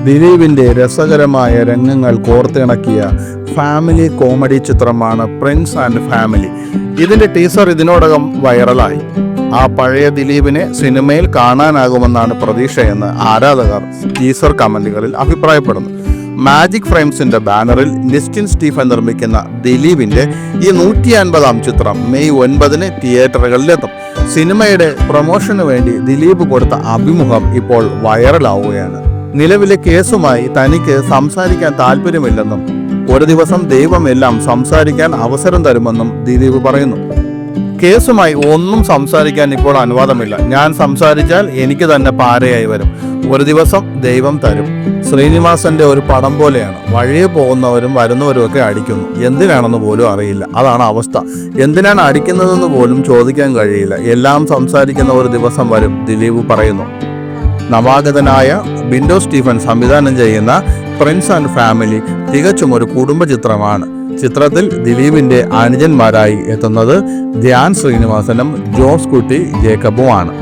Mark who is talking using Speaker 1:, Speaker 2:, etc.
Speaker 1: ദിലീപിന്റെ രസകരമായ രംഗങ്ങൾ കോർത്തിണക്കിയ ഫാമിലി കോമഡി ചിത്രമാണ് പ്രിൻസ് ആൻഡ് ഫാമിലി. ഇതിന്റെ ടീസർ ഇതിനോടകം വൈറലായി. ആ പഴയ ദിലീപിനെ സിനിമയിൽ കാണാനാകുമെന്നാണ് പ്രതീക്ഷയെന്ന് ആരാധകർ ടീസർ കമന്റുകളിൽ അഭിപ്രായപ്പെടുന്നു. മാജിക് ഫ്രെയിംസിന്റെ ബാനറിൽ നിസ്റ്റിൻ സ്റ്റീഫൻ നിർമ്മിക്കുന്ന ദിലീപിന്റെ ഈ 150-ാം ചിത്രം മെയ് 9 തിയേറ്ററുകളിലെത്തും. സിനിമയുടെ പ്രൊമോഷന് വേണ്ടി ദിലീപ് കൊടുത്ത അഭിമുഖം ഇപ്പോൾ വൈറലാവുകയാണ്. നിലവിലെ കേസുമായി തനിക്ക് സംസാരിക്കാൻ താല്പര്യമില്ലെന്നും ഒരു ദിവസം ദൈവം എല്ലാം സംസാരിക്കാൻ അവസരം തരുമെന്നും ദിലീപ് പറയുന്നു. കേസുമായി ഒന്നും സംസാരിക്കാൻ ഇപ്പോൾ അനുവാദമില്ല. ഞാൻ സംസാരിച്ചാൽ എനിക്ക് തന്നെ പാരയായി വരും. ഒരു ദിവസം ദൈവം തരും. ശ്രീനിവാസന്റെ ഒരു പടം പോലെയാണ്. വഴിയെ പോകുന്നവരും വരുന്നവരും ഒക്കെ അടിക്കുന്നു. എന്തിനാണെന്ന് പോലും അറിയില്ല. അതാണ് അവസ്ഥ. എന്തിനാണ് അടിക്കുന്നതെന്ന് പോലും ചോദിക്കാൻ കഴിയില്ല. എല്ലാം സംസാരിക്കുന്ന ഒരു ദിവസം വരും, ദിലീപ് പറയുന്നു. നവാഗതനായ ബിൻഡോ സ്റ്റീഫൻ സംവിധാനം ചെയ്യുന്ന പ്രിൻസ് ആൻഡ് ഫാമിലി തികച്ചും ഒരു കുടുംബ ചിത്രമാണ്. ചിത്രത്തിൽ ദിലീപിന്റെ അനുജന്മാരായി എത്തുന്നത് ധ്യാൻ ശ്രീനിവാസനും ജോസ് കുട്ടി ജേക്കബുമാണ്.